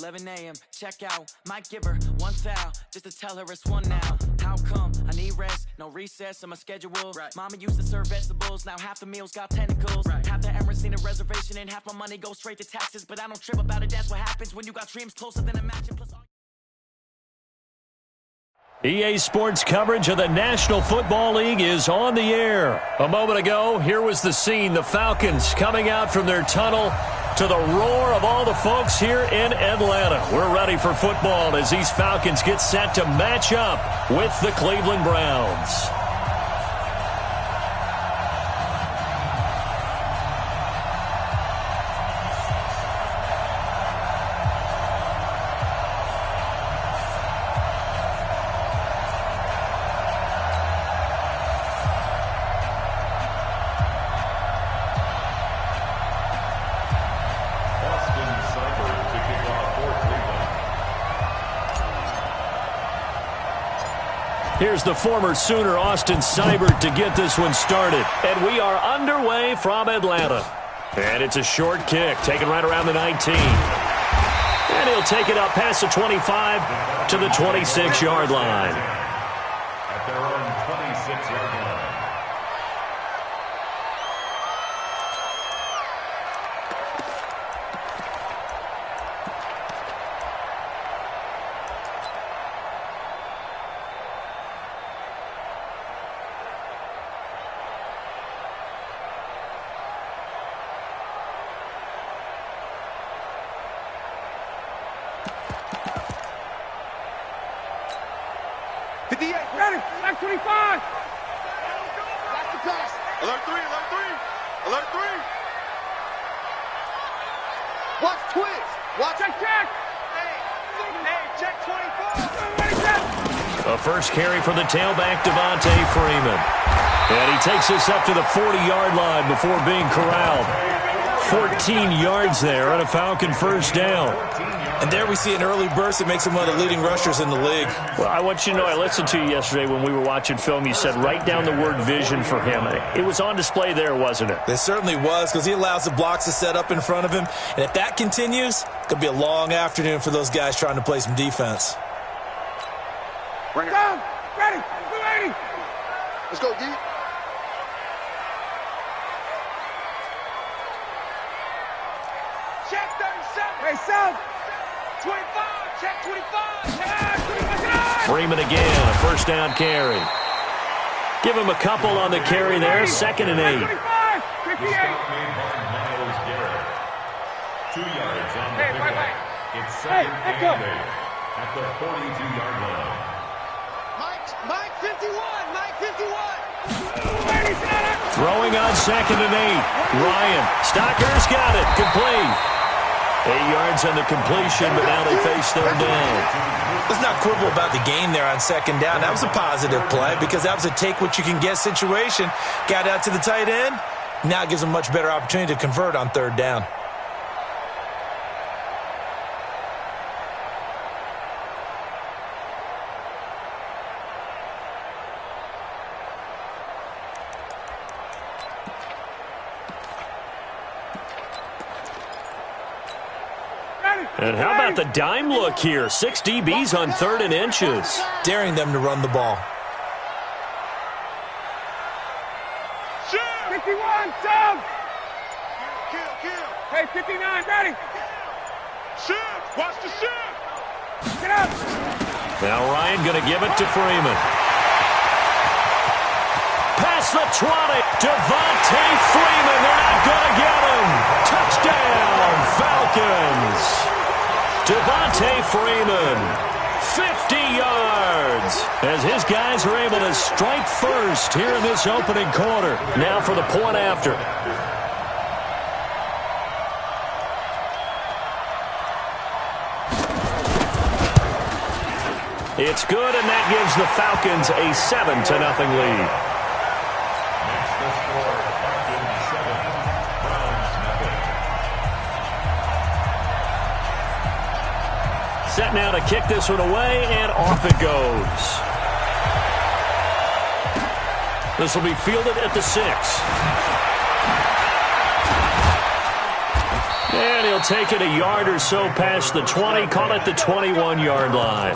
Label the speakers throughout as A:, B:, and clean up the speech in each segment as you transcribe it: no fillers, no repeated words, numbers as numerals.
A: 11 a.m. Check out, might give her one foul just to tell her it's one now. How come? I need rest, no recess on my schedule. Right. Mama used to serve vegetables, now half the meals got tentacles. Right. Half the Emirates need a reservation and half my money goes straight to taxes. But I don't trip about it, that's what happens when you got dreams closer than a match. Plus
B: EA Sports coverage of the National Football League is on the air. A moment ago, here was the scene. The Falcons coming out from their tunnel to the roar of all the folks here in Atlanta. We're ready for football as these Falcons get set to match up with the Cleveland Browns. Here's the former Sooner, Austin Seibert, to get this one started. And we are underway from Atlanta. And it's a short kick, taken right around the 19. And he'll take it up past the 25 to the 26-yard line.
C: At their own 26-yard line.
D: Ready, back 25. Back
E: to pass. Alert 3, alert 3. Alert 3. Watch twist. Watch.
D: Check.
E: Hey, check 24.
B: A first carry for the tailback, Devontae Freeman. And he takes this up to the 40-yard line before being corralled. 14 yards there on a Falcon first down.
F: And there we see an early burst that makes him one of the leading rushers in the league.
B: Well, I want you to know, I listened to you yesterday when we were watching film. You said write down the word vision for him. It was on display there, wasn't it?
F: It certainly was, because he allows the blocks to set up in front of him. And if that continues, it could be a long afternoon for those guys trying to play some defense.
E: Bring it.
D: Down. Ready. 280.
E: Let's go, D.
D: Check 37. Hey, South. 25, check 25,
B: Freeman again, a first down carry. Give him a couple on the carry there, 2nd and 8.
D: 58.
C: 2 yards on the pickup. It's 2nd and 8 at the 42-yard line.
E: Mike 51, Mike 51.
B: Throwing on 2nd and 8. Ryan, Stocker's got it, complete. 8 yards on the completion, but now they face 3rd down.
F: Let's not quibble about the gain there on 2nd down. That was a positive play because that was a take-what-you-can-get situation. Got out to the tight end. Now it gives them a much better opportunity to convert on 3rd down.
B: And how about the dime look here? 6 DBs on 3rd and inches.
F: Daring them to run the ball.
D: 51, down.
E: Kill.
D: Hey, 59, ready.
E: Shift. Watch the shift.
D: Get up.
B: Now Ryan going to give it to Freeman. Past the 20. Devontae Freeman. They're not going to get him. Touchdown, Falcons. Devontae Freeman, 50 yards, as his guys are able to strike first here in this opening quarter. Now for the point after. It's good, and that gives the Falcons a 7-0 lead.
C: Makes the score Falcons 7, Browns nothing.
B: Set now to kick this one away, and off it goes. This will be fielded at the 6. And he'll they'll take it a yard or so past the 20, call it the 21-yard line.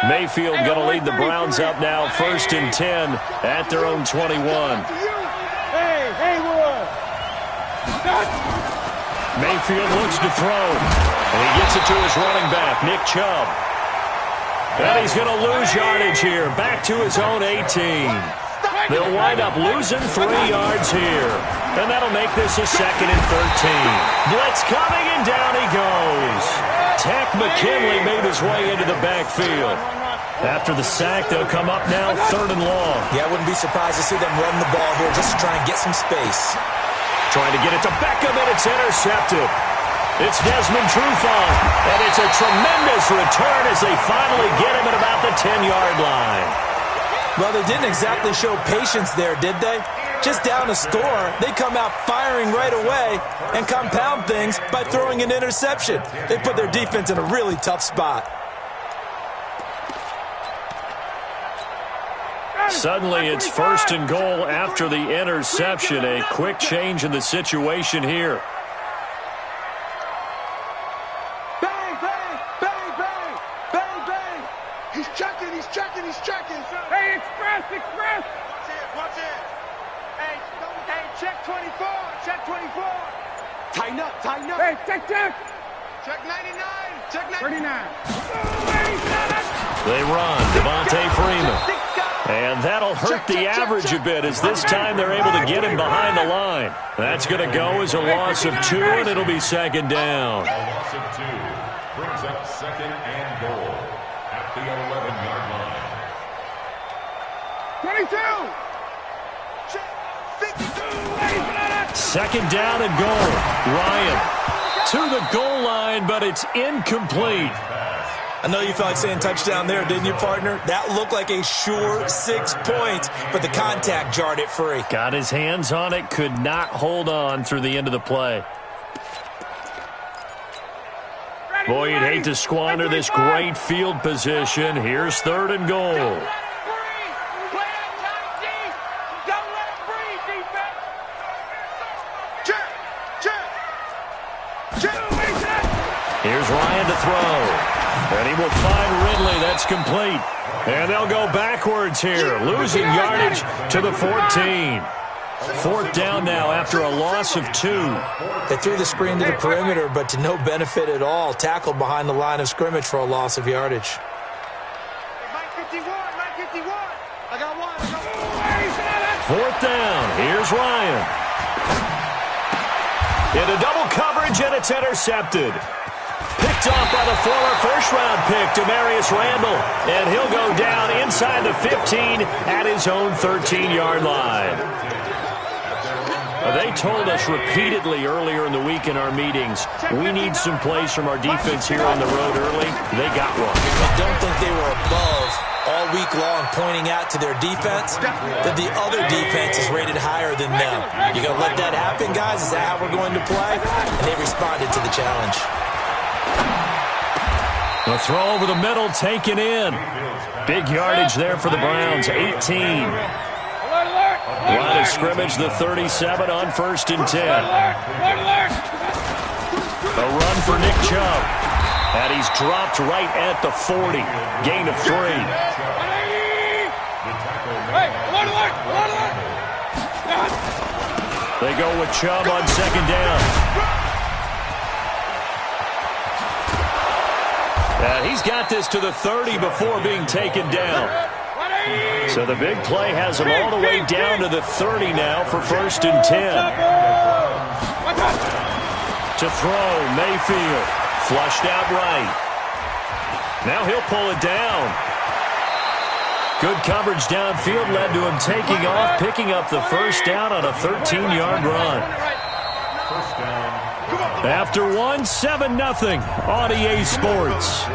B: Mayfield going to lead the Browns up now, 1st and 10 at their own 21. Mayfield looks to throw, and he gets it to his running back, Nick Chubb. And he's going to lose yardage here, back to his own 18. They'll wind up losing 3 yards here, and that'll make this a 2nd and 13. Blitz coming, and down he goes. Tech McKinley made his way into the backfield. After the sack, they'll come up now 3rd and long.
F: Yeah, I wouldn't be surprised to see them run the ball here just to try and get some space.
B: Trying to get it to Beckham, and it's intercepted. It's Desmond Trufant, and it's a tremendous return as they finally get him at about the 10-yard line.
F: Well, they didn't exactly show patience there, did they? Just down a score, they come out firing right away and compound things by throwing an interception. They put their defense in a really tough spot.
B: Suddenly, it's 1st and goal after the interception. A quick change in the situation here.
D: Bang, bang, bang, bang, bang, bang. He's checking, he's checking, he's checking. Hey, express, express. Watch it. Hey, check 24, check 24. Tighten up, tighten up. Hey, check. Check 99, check 39.
B: They run, Devontae Freeman. And that'll hurt the average a bit as this time they're able to get him behind the line. That's going to go as a loss of 2, and it'll be 2nd down.
C: A loss of 2 brings up 2nd and goal at the 11-yard line.
D: 22.
B: 2nd down and goal. Ryan to the goal line, but it's incomplete.
F: I know you felt like saying touchdown there, didn't you, partner? That looked like a sure 6 points, but the contact jarred it free.
B: Got his hands on it, could not hold on through the end of the play. Boy, you'd hate to squander this great field position. Here's 3rd and goal. Here's Ryan to throw. And he will find Ridley. That's complete. And they'll go backwards here, losing yardage to the 14. 4th down now after a loss of 2.
F: They threw the screen to the perimeter, but to no benefit at all. Tackled behind the line of scrimmage for a loss of yardage.
D: Mike 51. I got one.
B: 4th down. Here's Ryan. Into double coverage, and it's intercepted. Picked off by the former first-round pick, Demarius Randall. And he'll go down inside the 15 at his own 13-yard line. They told us repeatedly earlier in the week in our meetings, we need some plays from our defense here on the road early. They got one.
F: I don't think they were above all week long pointing out to their defense that the other defense is rated higher than them. You going to let that happen, guys? Is that how we're going to play? And they responded to the challenge.
B: The throw over the middle, taken in. Big yardage there for the Browns, 18. Line of scrimmage, the 37 on 1st and 10. A run for Nick Chubb. And he's dropped right at the 40. Gain of 3. They go with Chubb on 2nd down. And he's got this to the 30 before being taken down. So the big play has him all the way down to the 30 now for 1st and 10. To throw, Mayfield. Flushed out right. Now he'll pull it down. Good coverage downfield led to him taking off, picking up the 1st down on a 13-yard run. After 1, 7-0 on EA Sports.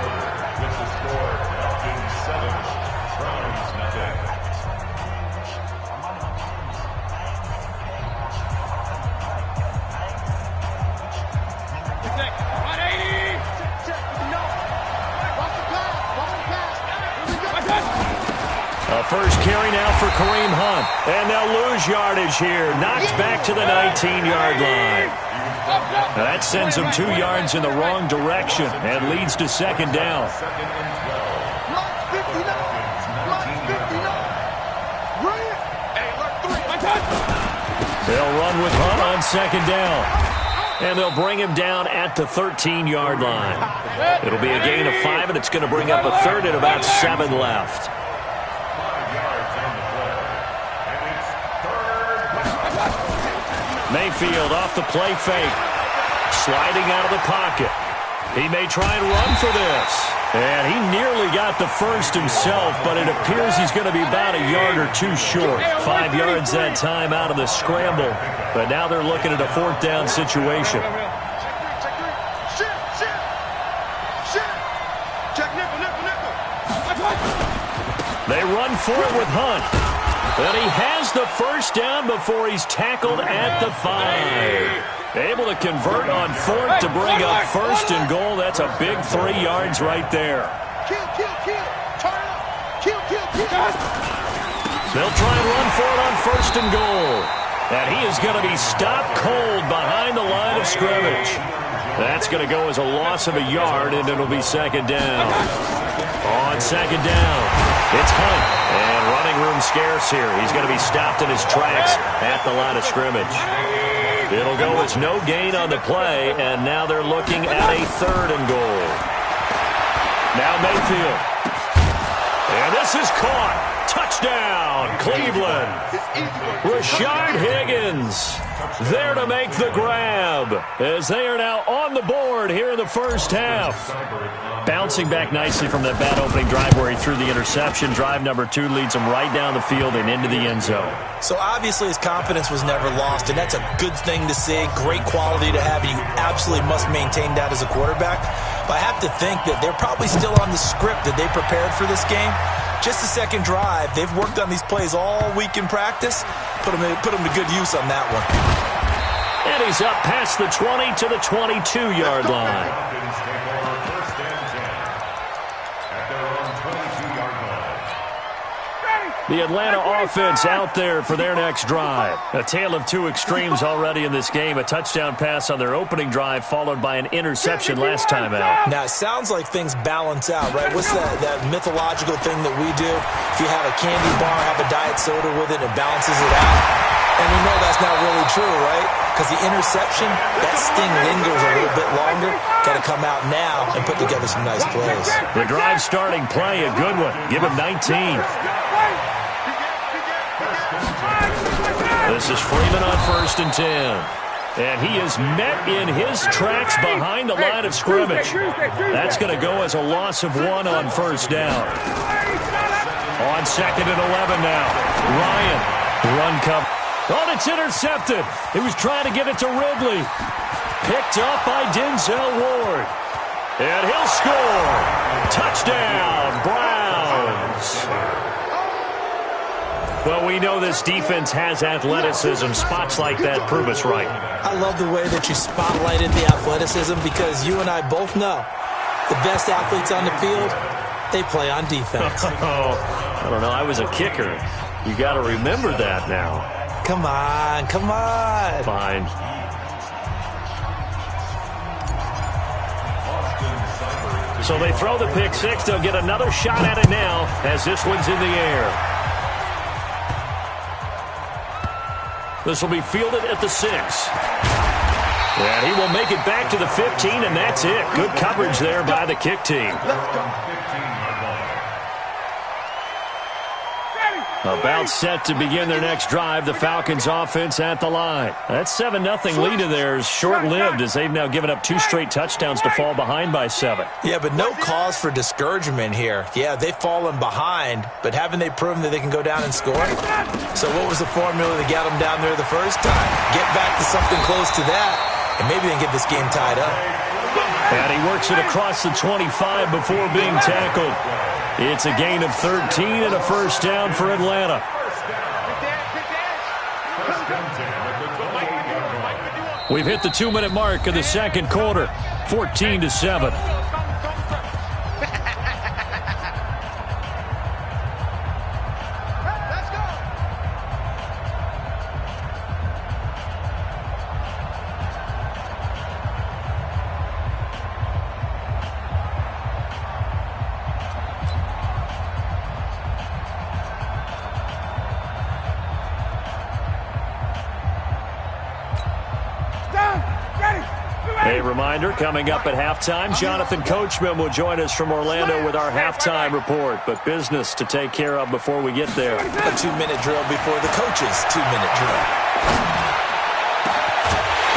B: now for Kareem Hunt. And they'll lose yardage here. Knocked back to the 19-yard line. Now that sends them 2 yards in the wrong direction and leads to second down. They'll run with Hunt on second down. And they'll bring him down at the 13-yard line. It'll be a gain of 5, and it's going to bring up a third and about 7 left. Mayfield off the play fake. Sliding out of the pocket. He may try and run for this. And he nearly got the first himself, but it appears he's going to be about a yard or 2 short. 5 yards that time out of the scramble. But now they're looking at a 4th down situation. They run for it with Hunt. And he has the first down before he's tackled at the 5. Able to convert on 4th to bring up 1st and goal. That's a big 3 yards right there. They'll try and run for it on 1st and goal. And he is going to be stopped cold behind the line of scrimmage. That's going to go as a loss of a yard, and it'll be second down. On second down, it's Hunt. And running room scarce here. He's going to be stopped in his tracks at the line of scrimmage. It'll go as no gain on the play, and now they're looking at a 3rd and goal. Now Mayfield. And this is caught. Touchdown, Cleveland. Rashard Higgins there to make the grab as they are now on the board here in the first half. Bouncing back nicely from that bad opening drive where he threw the interception. Drive number 2 leads him right down the field and into the end zone.
F: So obviously his confidence was never lost, and that's a good thing to see. Great quality to have, and you absolutely must maintain that as a quarterback. But I have to think that they're probably still on the script that they prepared for this game. Just the second drive. They've worked on these plays all week in practice. Put them to good use on that one.
B: And he's up past the 20 to the 22-yard line. The Atlanta offense out there for their next drive. A tale of 2 extremes already in this game. A touchdown pass on their opening drive followed by an interception last time out.
F: Now, it sounds like things balance out, right? What's that mythological thing that we do? If you have a candy bar, have a diet soda with it, it balances it out. And we know that's not really true, right? Because the interception, that sting lingers a little bit longer. Got to come out now and put together some nice plays.
B: The drive starting play, a good one. Give him 19. This is Freeman on 1st and 10. And he is met in his tracks behind the line of scrimmage. That's going to go as a loss of 1 on 1st down. On 2nd and 11 now. Ryan, run cover. Oh, it's intercepted. He was trying to get it to Ridley. Picked up by Denzel Ward. And he'll score. Touchdown, Browns. Well, we know this defense has athleticism. Spots like that prove us right.
F: I love the way that you spotlighted the athleticism because you and I both know the best athletes on the field, they play on defense.
B: I don't know. I was a kicker. You got to remember that now.
F: Come on, come on.
B: Fine. So they throw the pick 6. They'll get another shot at it now as this one's in the air. This will be fielded at the 6. And he will make it back to the 15, and that's it. Good coverage there by the kick team. About set to begin their next drive. The Falcons offense at the line. That 7-0 lead of theirs short-lived as they've now given up 2 straight touchdowns to fall behind by 7.
F: Yeah, but no cause for discouragement here. Yeah, they've fallen behind, but haven't they proven that they can go down and score? So what was the formula that got them down there the first time? Get back to something close to that, and maybe they can get this game tied up.
B: And he works it across the 25 before being tackled. It's a gain of 13 and a first down for Atlanta. We've hit the 2-minute mark of the second quarter, 14-7. A reminder, coming up at halftime, Jonathan Coachman will join us from Orlando with our halftime report. But business to take care of before we get there.
F: A 2-minute drill before the coach's 2-minute drill.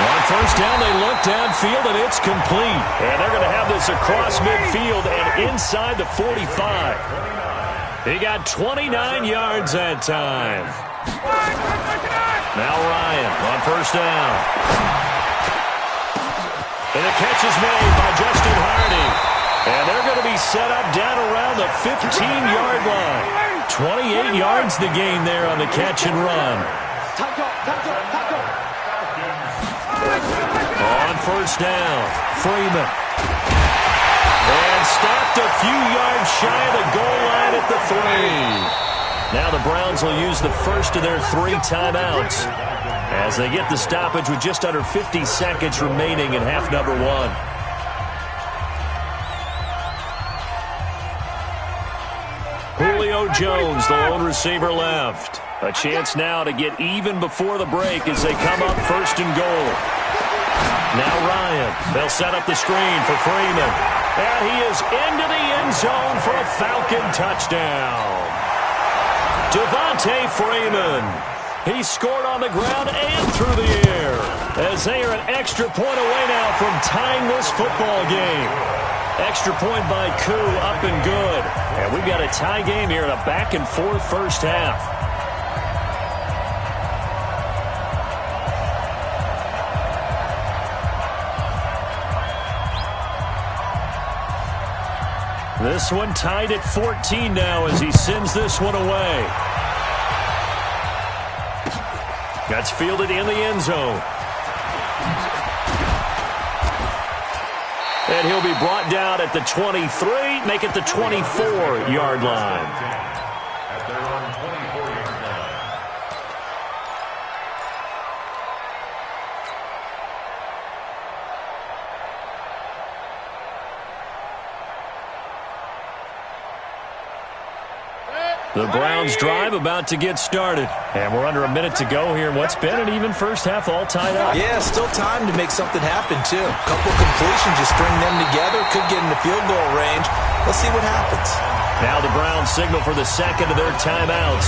B: On first down, they look downfield, and it's complete. And they're going to have this across midfield and inside the 45. He got 29 yards that time. Now Ryan on first down. And the catch is made by Justin Hardy. And they're going to be set up down around the 15-yard line. 28 yards the gain there on the catch and run. On first down, Freeman. And stopped a few yards shy of the goal line at the 3. Now the Browns will use the first of their 3 timeouts as they get the stoppage with just under 50 seconds remaining in half number 1. Julio Jones, the lone receiver left. A chance now to get even before the break as they come up first and goal. Now Ryan. They'll set up the screen for Freeman. And he is into the end zone for a Falcon touchdown. Devontae Freeman. He scored on the ground and through the air as they are an extra point away now from tying this football game. Extra point by Koo, up and good. And we've got a tie game here in a back-and-forth first half. This one tied at 14 now as he sends this one away. That's fielded in the end zone. And he'll be brought down at the 23, make it the 24-yard line.
C: At their own 24-yard line.
B: The Browns drive about to get started. And we're under a minute to go here in what's been an even first half, all tied up.
F: Yeah, still time to make something happen, too. A couple completions, just string them together. Could get in the field goal range. Let's see what happens.
B: Now the Browns signal for the second of their timeouts,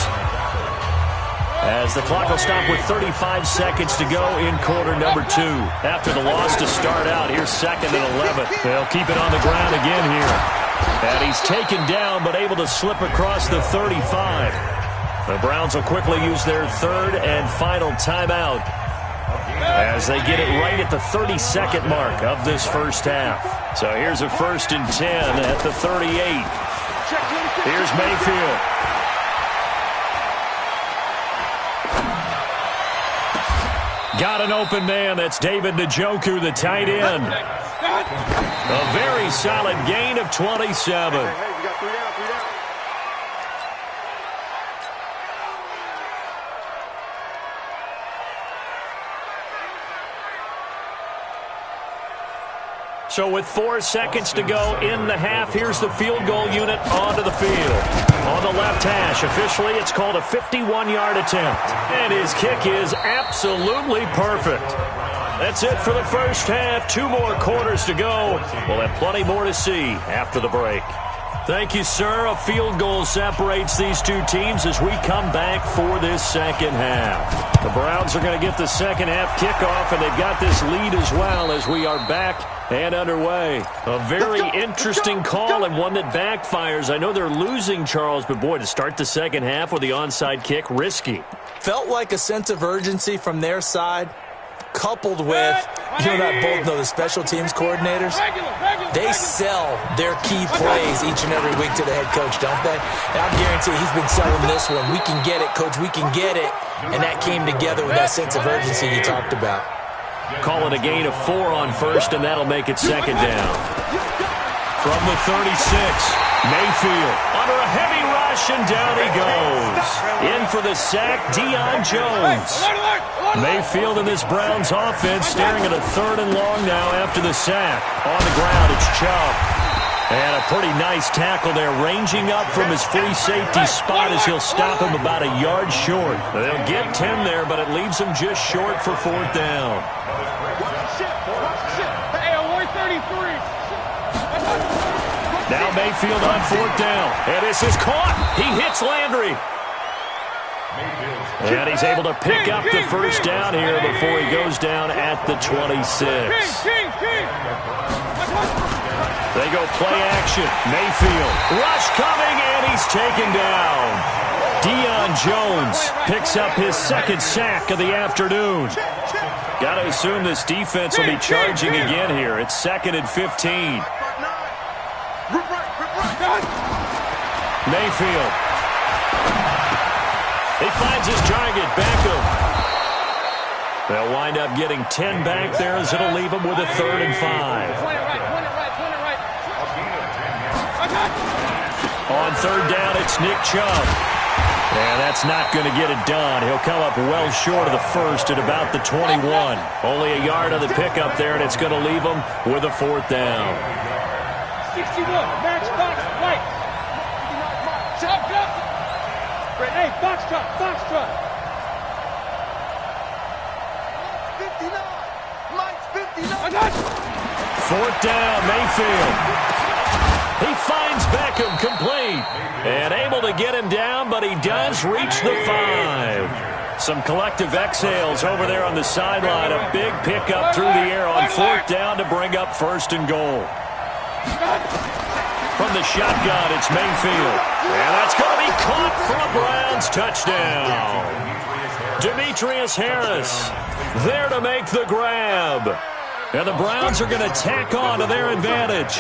B: as the clock will stop with 35 seconds to go in quarter number 2. After the loss to start out, here's second and 11. They'll keep it on the ground again here. And he's taken down but able to slip across the 35. The Browns will quickly use their third and final timeout as they get it right at the 32nd mark of this first half. So here's a 1st and 10 at the 38. Here's Mayfield. Got an open man. That's David Njoku, the tight end. A very solid gain of 27.
E: Hey, we got 3 down, 3 down.
B: So with 4 seconds to go in the half, here's the field goal unit onto the field. On the left hash, officially it's called a 51-yard attempt. And his kick is absolutely perfect. That's it for the first half. 2 more quarters to go. We'll have plenty more to see after the break. Thank you, sir. A field goal separates these two teams as we come back for this second half. The Browns are going to get the second half kickoff, and they've got this lead as well as we are back and underway. A very interesting call and one that backfires. I know they're losing, Charles, but boy, to start the second half with the onside kick, risky.
F: Felt like a sense of urgency from their side, coupled with, the special teams coordinators, they sell their key plays each and every week to the head coach, don't they? And I guarantee he's been selling this one. We can get it, coach, we can get it. And that came together with that sense of urgency you talked about.
B: Call it a gain of 4 on first, and that'll make it second down. From the 36, Mayfield under a heavy rush, and down he goes. In for the sack, Deion Jones. Mayfield in this Browns offense staring at a 3rd and long now after the sack. On the ground, it's Chubb. And a pretty nice tackle there, ranging up from his free safety spot as he'll stop him about a yard short. They'll get 10 there, but it leaves them just short for 4th down. Now Mayfield on 4th down. And this is caught. He hits Landry. And he's able to pick up the 1st down here before he goes down at the 26. They go play action. Mayfield. Rush coming, and he's taken down. Deion Jones picks up his 2nd sack of the afternoon. Got to assume this defense will be charging again here. It's 2nd and 15. Mayfield. He finds his target, Beckham. They'll wind up getting 10 back there as it'll leave him with a 3rd and 5. On 3rd down, it's Nick Chubb. And that's not going to get it done. He'll come up well short of the 1st at about the 21. Only a yard on the pickup there, and it's going to leave him with a 4th down.
D: 61, match box, right. Chop, chop. Hey, box truck, box truck. 59, Mike's 59.
B: 4th down, Mayfield. He finds Beckham complete and able to get him down, but he does reach the 5. Some collective exhales over there on the sideline. A big pickup through the air on 4th down to bring up 1st and goal. From the shotgun, it's Mayfield. And that's going to be caught for a Browns touchdown. Demetrius Harris there to make the grab. And the Browns are going to tack on to their advantage.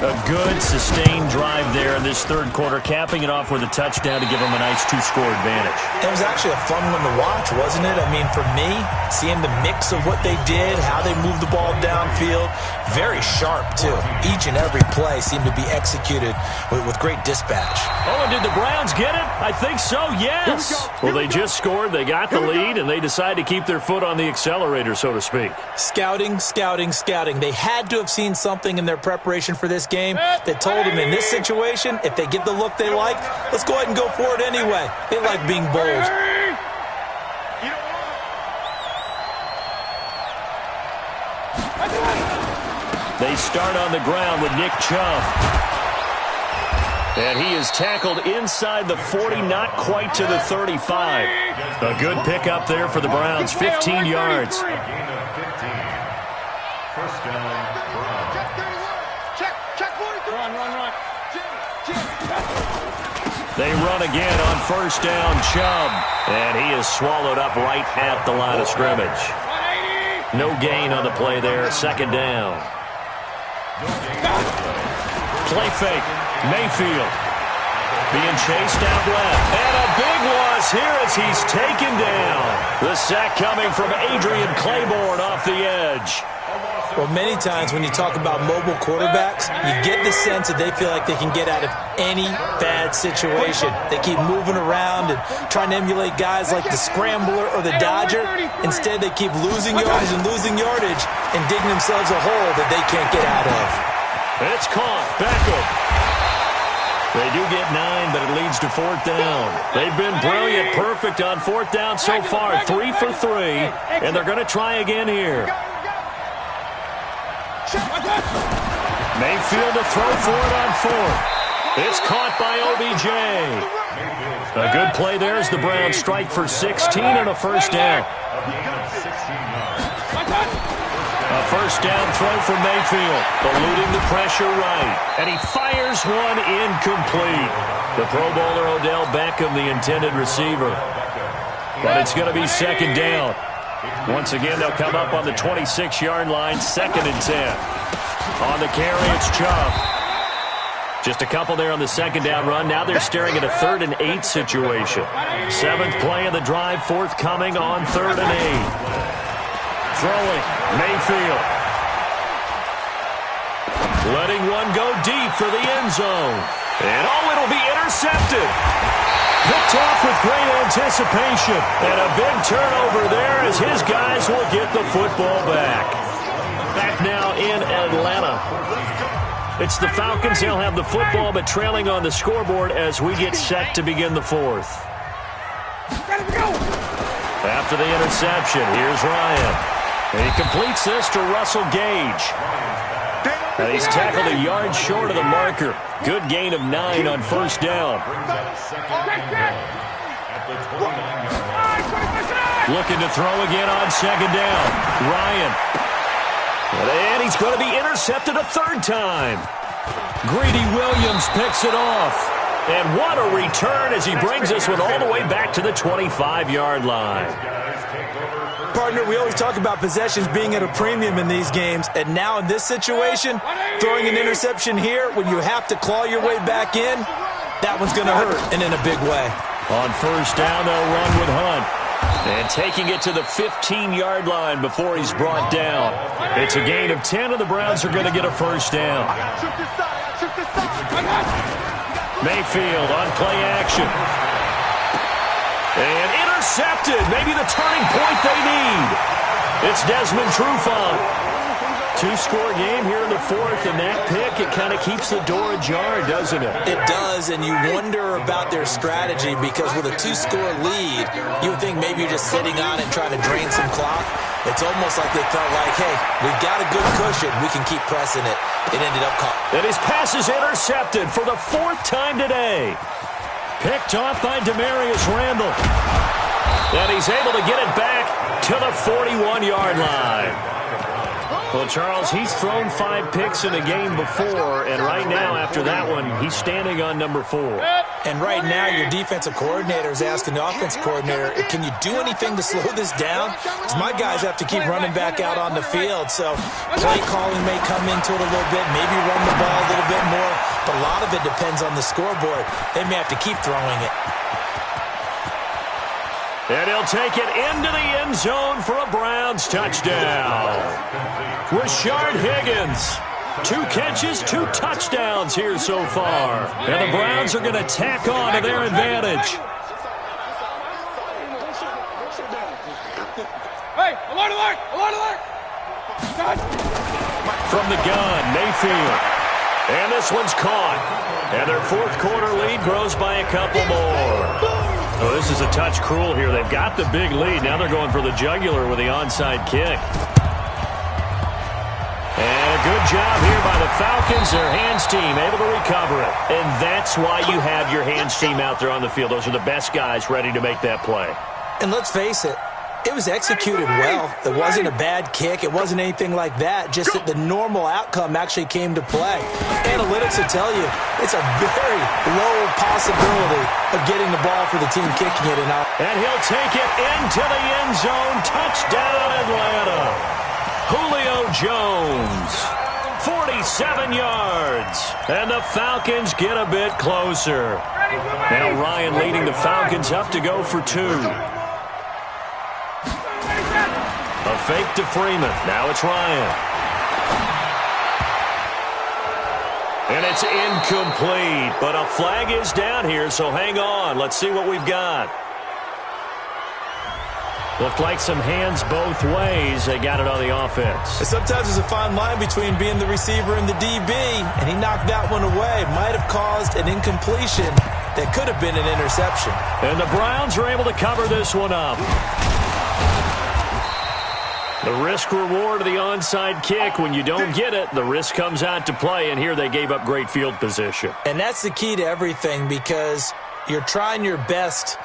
B: A good, sustained drive there in this 3rd quarter, capping it off with a touchdown to give them a nice 2-score advantage.
F: It was actually a fun one to watch, wasn't it? I mean, for me, seeing the mix of what they did, how they moved the ball downfield, very sharp, too. Each and every play seemed to be executed with great dispatch.
B: Oh, and did the Browns get it? I think so, yes. Well, they just scored, they got the lead, and they decide to keep their foot on the accelerator, so to speak.
F: Scouting. They had to have seen something in their preparation for this game that told them in this situation, if they get the look they like, let's go ahead and go for it anyway. They like being bold.
B: They start on the ground with Nick Chubb. And he is tackled inside the 40, not quite to the 35. A good pickup there for the Browns, 15 yards.
C: First down, Browns.
D: Check, 43. Run.
B: They run again on 1st down, Chubb. And he is swallowed up right at the line of scrimmage. No gain on the play there, 2nd down. Play fake, Mayfield. Being chased out left. And a big loss here as he's taken down. The sack coming from Adrian Claiborne off the edge.
F: Well, many times when you talk about mobile quarterbacks, you get the sense that they feel like they can get out of any bad situation. They keep moving around and trying to emulate guys like the Scrambler or the Dodger. Instead, they keep losing yardage and digging themselves a hole that they can't get out of.
B: It's caught. Beckham. They do get 9, but it leads to 4th down. They've been brilliant, perfect on 4th down so far, 3 for 3, and they're going to try again here. Mayfield to throw for it on 4th. It's caught by OBJ. A good play there as the Browns strike for 16 and a 1st down. A 1st down throw for Mayfield, eluding the pressure right. And he fires one incomplete. The Pro Bowler Odell Beckham, the intended receiver. But it's going to be 2nd down. Once again, they'll come up on the 26-yard line, 2nd and 10. On the carry, it's Chubb. Just a couple there on the 2nd down run. Now they're staring at a 3rd and 8 situation. 7th play of the drive, forthcoming on 3rd and 8. Throwing, Mayfield. Letting one go deep for the end zone. And it'll be intercepted. Picked off with great anticipation. And a big turnover there as his guys will get the football back. Back now in Atlanta. It's the Falcons. They'll have the football, but trailing on the scoreboard as we get set to begin the fourth. After the interception, here's Ryan. And he completes this to Russell Gage. And he's tackled a yard short of the marker. Good gain of 9 on first down. Looking to throw again on second down. Ryan. And he's going to be intercepted a third time. Greedy Williams picks it off. And what a return as he brings this one all the way back to the 25-yard line.
F: Partner, we always talk about possessions being at a premium in these games, and now in this situation, throwing an interception here when you have to claw your way back in, that one's going to hurt, and in a big way.
B: On first down, they'll run with Hunt. And taking it to the 15-yard line before he's brought down. It's a gain of 10, and the Browns are going to get a first down. Mayfield on play action. And intercepted. Maybe the turning point they need. It's Desmond Trufant. Two-score game here in the fourth, and that pick, it kind of keeps the door ajar, doesn't it?
F: It does, and you wonder about their strategy because with a two-score lead, you would think maybe you're just sitting on it and trying to drain some clock. It's almost like they felt like, hey, we've got a good cushion. We can keep pressing it. It ended up caught.
B: And his pass is intercepted for the fourth time today. Picked off by Demarius Randall. And he's able to get it back to the 41-yard line. Well, Charles, he's thrown 5 picks in a game before, and right now, after that one, he's standing on number 4.
F: And right now, your defensive coordinator is asking the offensive coordinator, can you do anything to slow this down? Because my guys have to keep running back out on the field, so play calling may come into it a little bit, maybe run the ball a little bit more, but a lot of it depends on the scoreboard. They may have to keep throwing it.
B: And he'll take it into the end zone for a Browns touchdown. Rashard Higgins. 2 catches, 2 touchdowns here so far. And the Browns are going to tack on to their advantage.
D: Hey, alert, alert, alert, alert.
B: From the gun, Mayfield. And this one's caught. And their fourth quarter lead grows by a couple more. Oh, this is a touch cruel here. They've got the big lead. Now they're going for the jugular with the onside kick. And a good job here by the Falcons. Their hands team able to recover it. And that's why you have your hands team out there on the field. Those are the best guys ready to make that play.
F: And let's face it, it was executed well. It wasn't a bad kick. It wasn't anything like that. Just that the normal outcome actually came to play. Analytics will tell you it's a very low possibility of getting the ball for the team kicking it.
B: And he'll take it into the end zone. Touchdown, Atlanta. Julio Jones. 47 yards. And the Falcons get a bit closer. Now Ryan leading the Falcons up to go for 2. A fake to Freeman. Now it's Ryan. And it's incomplete. But a flag is down here, so hang on. Let's see what we've got. Looked like some hands both ways. They got it on the offense.
F: Sometimes there's a fine line between being the receiver and the DB, and he knocked that one away. Might have caused an incompletion that could have been an interception.
B: And the Browns are able to cover this one up. The risk-reward of the onside kick, when you don't get it, the risk comes out to play, and here they gave up great field position.
F: And that's the key to everything because you're trying your best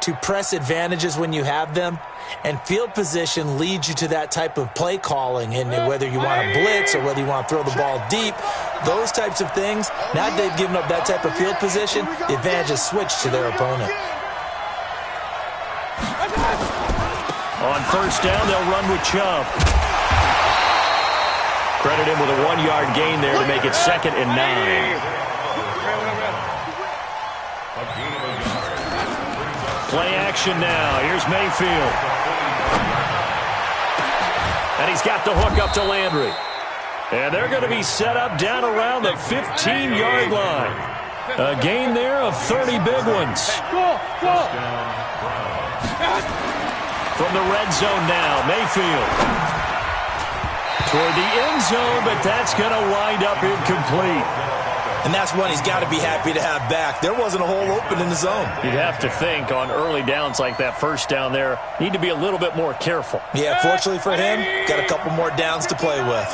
F: to press advantages when you have them, and field position leads you to that type of play calling, and whether you want to blitz or whether you want to throw the ball deep, those types of things, now that they've given up that type of field position, the advantage is switched to their opponent.
B: On first down, they'll run with Chubb. Credit him with a 1-yard gain there to make it 2nd and 9. Play action now. Here's Mayfield. And he's got the hook up to Landry. And they're going to be set up down around the 15-yard line. A gain there of 30 big ones. From the red zone now, Mayfield. toward the end zone, but that's going to wind up incomplete.
F: And that's one he's got to be happy to have back. There wasn't a hole open in the zone.
B: You'd have to think on early downs like that first down there, need to be a little bit more careful.
F: Yeah, fortunately for him, got a couple more downs to play with.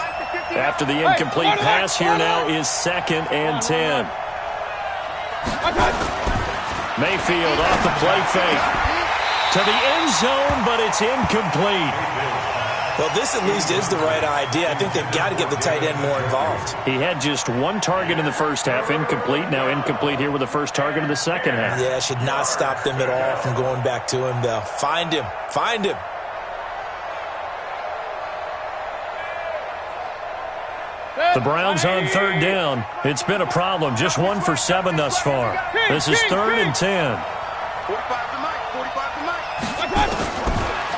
B: After the incomplete pass, here now is 2nd and 10. Mayfield off the play fake. To the end zone, but it's incomplete.
F: Well, this at least is the right idea. I think they've got to get the tight end more involved.
B: He had just one target in the first half, incomplete. Now incomplete here with the first target of the second half.
F: Yeah, should not stop them at all from going back to him, though. Find him. Find him.
B: The Browns on 3rd down. It's been a problem. Just 1 for 7 thus far. This is 3rd and 10.
E: 45 to Mike. 45 to Mike.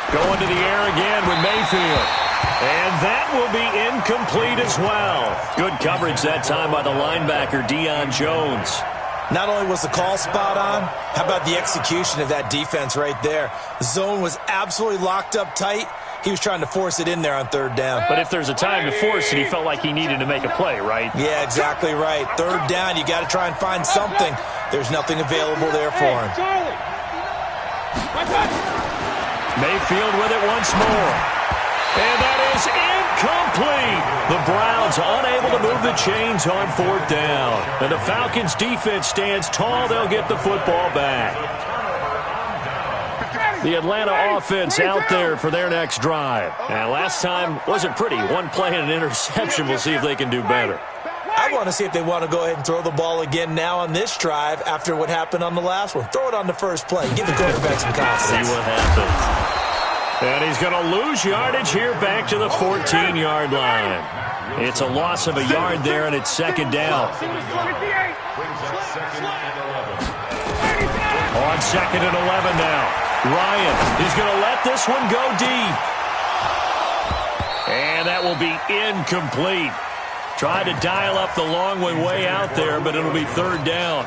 B: Going to the air again with Mayfield. And that will be incomplete as well. Good coverage that time by the linebacker, Deion Jones.
F: Not only was the call spot on, how about the execution of that defense right there? The zone was absolutely locked up tight. He was trying to force it in there on 3rd down.
B: But if there's a time to force it, he felt like he needed to make a play, right?
F: Yeah, exactly right. 3rd down, you got to try and find something. There's nothing available there for him.
B: Mayfield with it once more. And that is incomplete. The Browns unable to move the chains on 4th down. And the Falcons' defense stands tall. They'll get the football back. The Atlanta offense out there for their next drive. And last time wasn't pretty. One play and an interception. We'll see if they can do better.
F: I want to see if they want to go ahead and throw the ball again now on this drive after what happened on the last one. Throw it on the first play. Give the quarterback some confidence.
B: See what happens. And he's going to lose yardage here back to the 14-yard line. It's a loss of a yard there, and it's 2nd down. On 2nd and 11 now. Ryan is going to let this one go deep. And that will be incomplete. Tried to dial up the long one way out there, but it'll be 3rd down.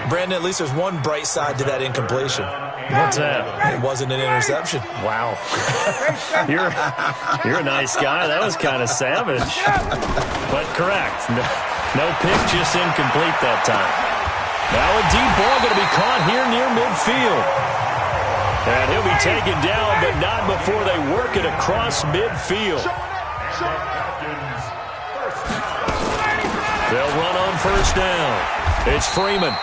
F: Brandon, at least there's one bright side to that incompletion.
B: What's that?
F: It wasn't an interception.
B: Wow. You're a nice guy. That was kind of savage. But correct. No pick, just incomplete that time. Now a deep ball going to be caught here near midfield. And he'll be taken down, but not before they work it across midfield. They'll run on 1st down. It's Freeman.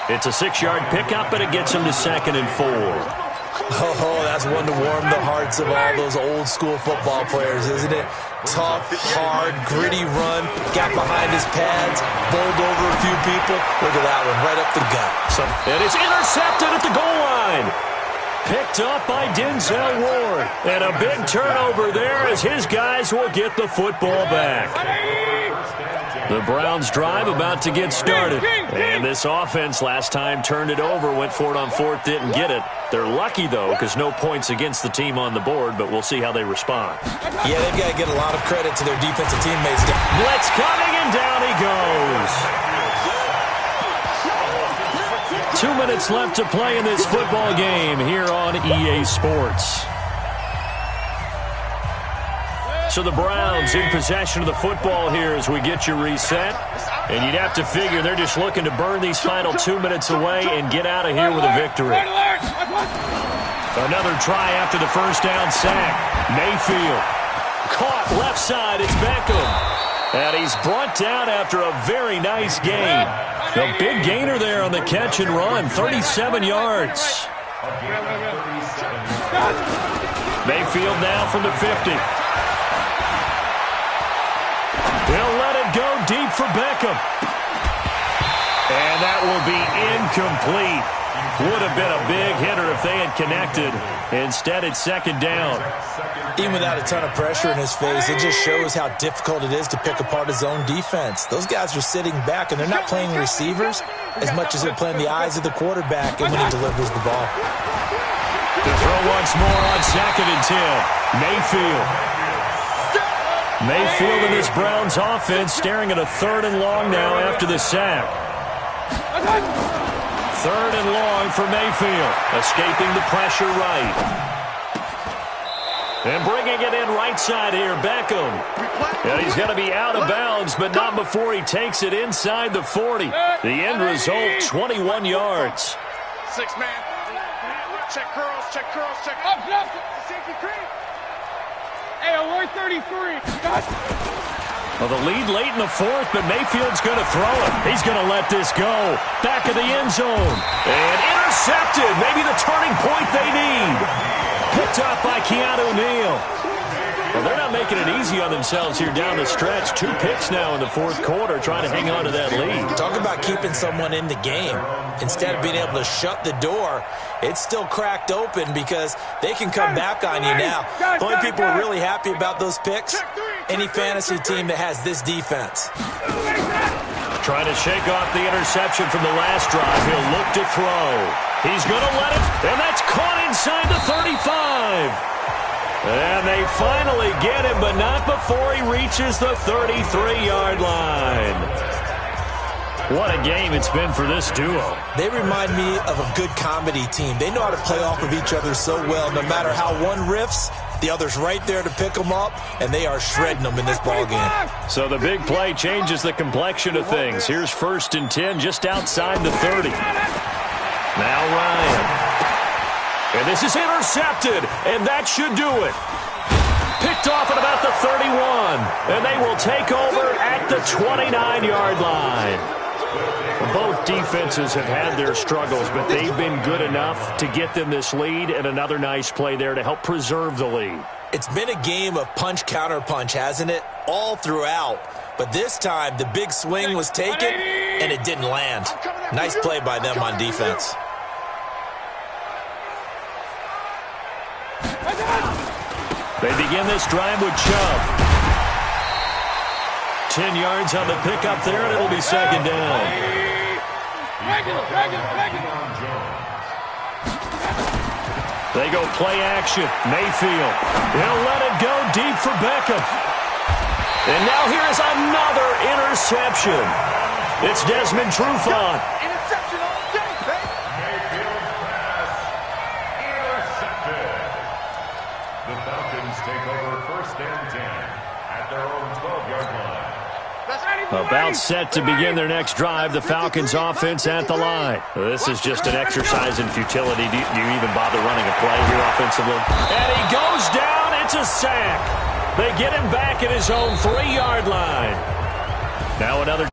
B: It's a 6-yard pickup, and it gets him to 2nd and 4.
F: Oh, that's one to warm the hearts of all those old-school football players, isn't it? Tough, hard, gritty run. Got behind his pads, bowled over a few people. Look at that one, right up the gut.
B: And it's intercepted at the goal line. Picked up by Denzel Ward. And a big turnover there as his guys will get the football back. The Browns drive about to get started. And this offense last time turned it over, went for it on 4th, didn't get it. They're lucky, though, because no points against the team on the board, but we'll see how they respond.
F: Yeah, they've got to get a lot of credit to their defensive teammates.
B: Blitz coming, and down he goes. 2 minutes left to play in this football game here on EA Sports. So the Browns in possession of the football here as we get you reset. And you'd have to figure they're just looking to burn these final 2 minutes away and get out of here with a victory. Another try after the 1st down sack. Mayfield caught left side. It's Beckham. And he's brought down after a very nice gain. A big gainer there on the catch and run. 37 yards. Mayfield now from the 50. He'll let it go deep for Beckham. And that will be incomplete. Would have been a big hitter if they had connected. Instead, it's 2nd down.
F: Even without a ton of pressure in his face, it just shows how difficult it is to pick apart his own defense. Those guys are sitting back, and they're not playing receivers as much as they're playing the eyes of the quarterback and when he delivers the ball.
B: To throw once more on 2nd and 10. Mayfield. Mayfield in this Browns offense staring at a 3rd and long now after the sack. 3rd and long for Mayfield. Escaping the pressure right. And bringing it in right side here, Beckham. And he's going to be out of bounds, but not before he takes it inside the 40. The end result, 21 yards.
E: 6 man. Check curls, check curls, check.
D: Up, safety creep. Hey, alert 33.
B: Well, the lead late in the fourth, but Mayfield's going to throw it. He's going to let this go. Back of the end zone. And intercepted. Maybe the turning point they need. Picked off by Keanu Neal. Well, they're not making it easy on themselves here down the stretch. 2 picks now in the fourth quarter, trying to hang on to that lead.
F: Talk about keeping someone in the game. Instead of being able to shut the door, it's still cracked open because they can come back on you now. The only people who are really happy about those picks, any fantasy team that has this defense.
B: Trying to shake off the interception from the last drive. He'll look to throw. He's going to let it, and that's caught inside the 35. And they finally get him, but not before he reaches the 33-yard line. What a game it's been for this duo.
F: They remind me of a good comedy team. They know how to play off of each other so well. No matter how one riffs, the other's right there to pick them up, and they are shredding them in this ballgame.
B: So the big play changes the complexion of things. Here's 1st and 10 just outside the 30. Now Ryan. And this is intercepted, and that should do it. Picked off at about the 31, and they will take over at the 29-yard line. Both defenses have had their struggles, but they've been good enough to get them this lead, and another nice play there to help preserve the lead.
F: It's been a game of punch-counter-punch, hasn't it? All throughout. But this time, the big swing was taken, and it didn't land. Nice play by them on defense.
B: They begin this drive with Chubb. 10 yards on the pickup there, and it'll be 2nd down. They go play action. Mayfield. He'll let it go deep for Beckham. And now here is another interception. It's Desmond Trufant.
E: Interception all day, baby.
C: Mayfield's pass intercepted. The Falcons take over 1st and 10 at their own 12-yard line.
B: About set to begin their next drive, the Falcons offense at the line. This is just an exercise in futility. Do you even bother running a play here offensively? And he goes down. It's a sack. They get him back at his own 3-yard line. Now another